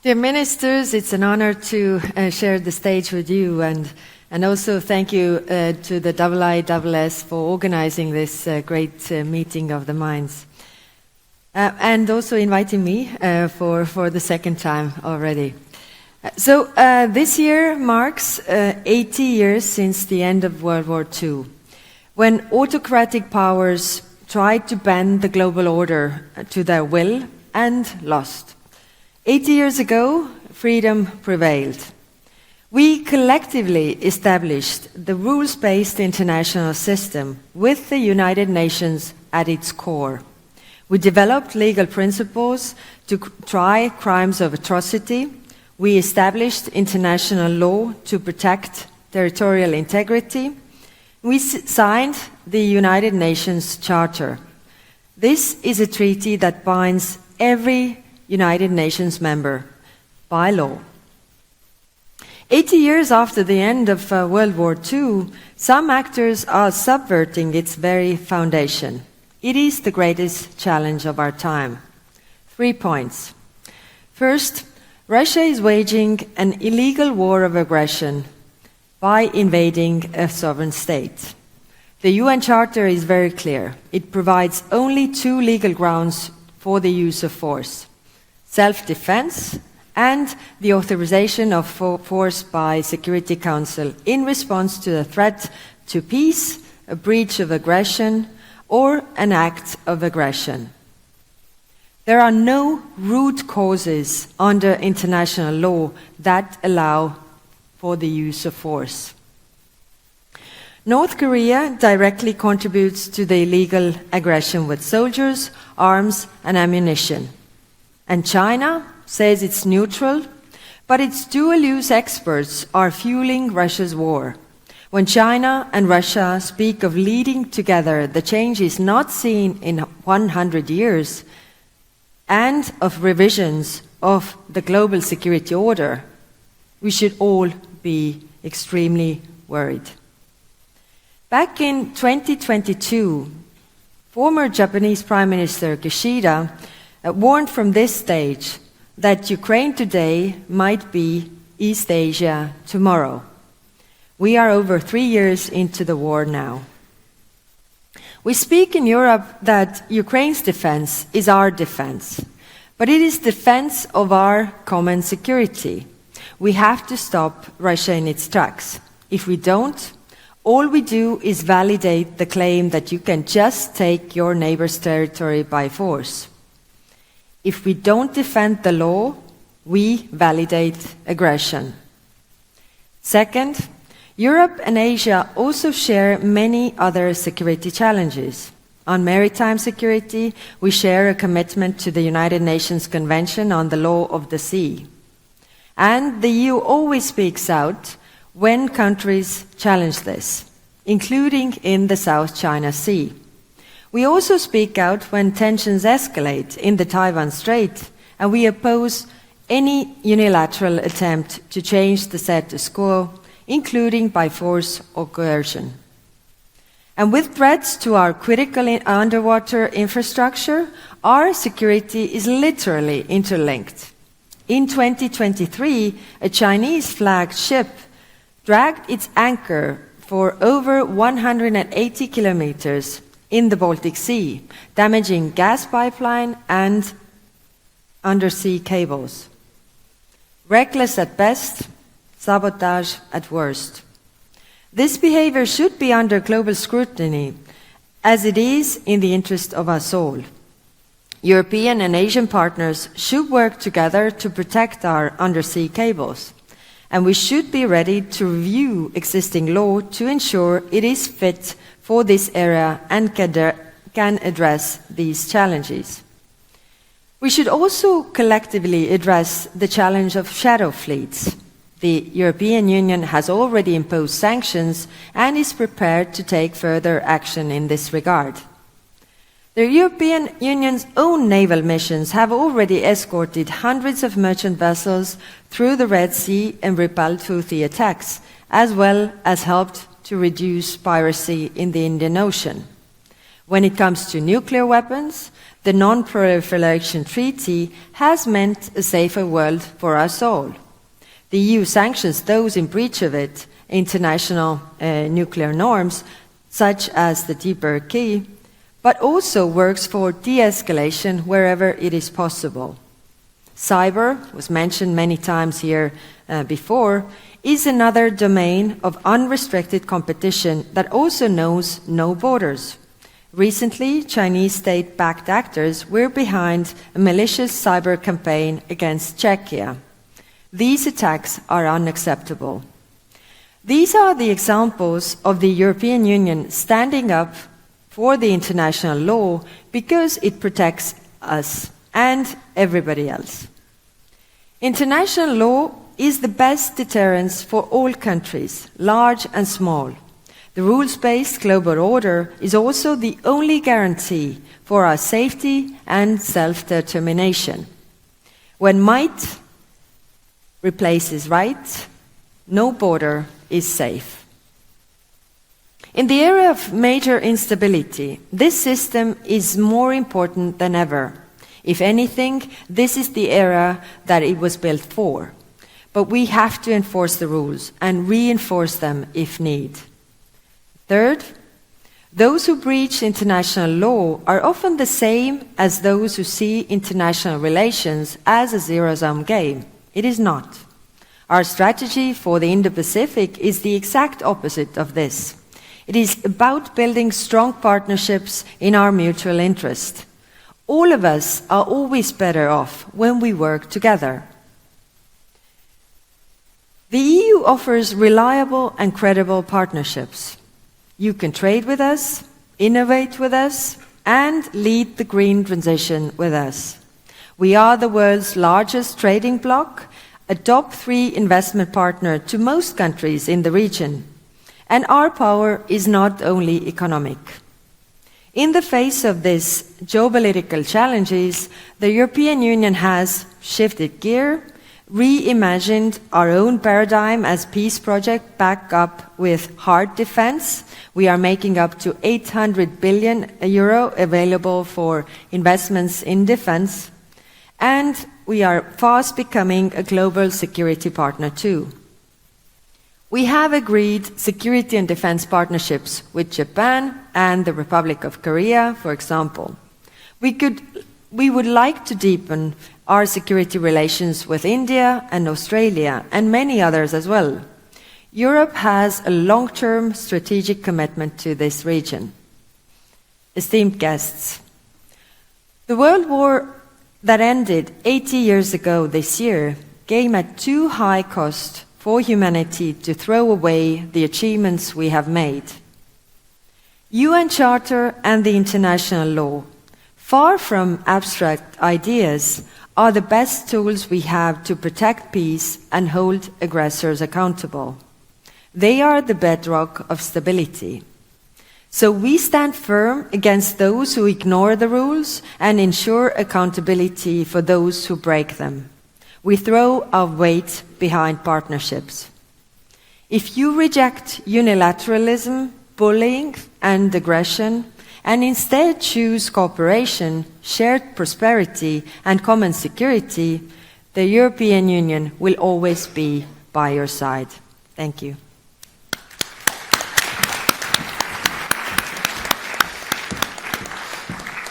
Dear ministers, it's an honor to share the stage with you, and also thank you to the IISS for organizing this great meeting of the minds, and also inviting me for the second time already. So this year marks 80 years since the end of World War II, when autocratic powers tried to bend the global order to their will and lost. 80 years ago, freedom prevailed. We collectively established the rules-based international system with the United Nations at its core. We developed legal principles to try crimes of atrocity. We established international law to protect territorial integrity. We signed the United Nations Charter. This is a treaty that binds every United Nations member by law. 80 years after the end of World War II, some actors are subverting its very foundation. It is the greatest challenge of our time. 3 points. First, Russia is waging an illegal war of aggression by invading a sovereign state. The UN Charter is very clear. It provides only 2 legal grounds for the use of force: self-defense and the authorization of force by Security Council in response to a threat to peace, a breach of aggression, or an act of aggression. There are no root causes under international law that allow for the use of force. North Korea directly contributes to the illegal aggression with soldiers, arms, and ammunition. And China says it's neutral, but its dual-use experts are fueling Russia's war. When China and Russia speak of leading together, the change is not seen in 100 years, and of revisions of the global security order. We should all be extremely worried. Back in 2022, former Japanese Prime Minister Kishida warned from this stage that Ukraine today might be East Asia tomorrow. We are over 3 years into the war now. We speak in Europe that Ukraine's defense is our defense, but it is defense of our common security. We have to stop Russia in its tracks. If we don't, all we do is validate the claim that you can just take your neighbor's territory by force. If we don't defend the law, we validate aggression. Second, Europe and Asia also share many other security challenges. On maritime security, we share a commitment to the United Nations Convention on the Law of the Sea. And the EU always speaks out when countries challenge this, including in the South China Sea. We also speak out when tensions escalate in the Taiwan Strait, and we oppose any unilateral attempt to change the status quo, including by force or coercion. And with threats to our critical underwater infrastructure, our security is literally interlinked. In 2023, a Chinese-flagged ship dragged its anchor for over 180 kilometers in the Baltic Sea, damaging gas pipeline and undersea cables. Reckless at best, sabotage at worst. This behavior should be under global scrutiny, as it is in the interest of us all. European and Asian partners should work together to protect our undersea cables, and we should be ready to review existing law to ensure it is fit for this area and can address these challenges. We should also collectively address the challenge of shadow fleets. The European Union has already imposed sanctions and is prepared to take further action in this regard. The European Union's own naval missions have already escorted hundreds of merchant vessels through the Red Sea and repelled Houthi attacks, as well as helped to reduce piracy in the Indian Ocean. When it comes to nuclear weapons, the Non-Proliferation Treaty has meant a safer world for us all. The EU sanctions those in breach of it, international nuclear norms, such as the DPRK, but also works for de-escalation wherever it is possible. Cyber, was mentioned many times here before, is another domain of unrestricted competition that also knows no borders. Recently, Chinese state-backed actors were behind a malicious cyber campaign against Czechia. These attacks are unacceptable. These are the examples of the European Union standing up for the international law because it protects us and everybody else. International law is the best deterrence for all countries, large and small. The rules-based global order is also the only guarantee for our safety and self-determination. When might replaces right, no border is safe. In the era of major instability, this system is more important than ever. If anything, this is the era that it was built for. But we have to enforce the rules and reinforce them if need. Third, those who breach international law are often the same as those who see international relations as a zero-sum game. It is not. Our strategy for the Indo-Pacific is the exact opposite of this. It is about building strong partnerships in our mutual interest. All of us are always better off when we work together. The EU offers reliable and credible partnerships. You can trade with us, innovate with us, and lead the green transition with us. We are the world's largest trading bloc, a top 3 investment partner to most countries in the region. And our power is not only economic. In the face of these geopolitical challenges, the European Union has shifted gear, reimagined our own paradigm as peace project backed up with hard defense. We are making up to 800 billion euro available for investments in defense. And we are fast becoming a global security partner too. We have agreed security and defense partnerships with Japan and the Republic of Korea, for example. We would like to deepen our security relations with India and Australia and many others as well. Europe has a long-term strategic commitment to this region. Esteemed guests, the World War that ended 80 years ago this year came at too high cost for humanity to throw away the achievements we have made. UN Charter and the international law, far from abstract ideas, are the best tools we have to protect peace and hold aggressors accountable. They are the bedrock of stability. So we stand firm against those who ignore the rules and ensure accountability for those who break them. We throw our weight behind partnerships. If you reject unilateralism, bullying, and aggression, and instead choose cooperation, shared prosperity, and common security, the European Union will always be by your side. Thank you.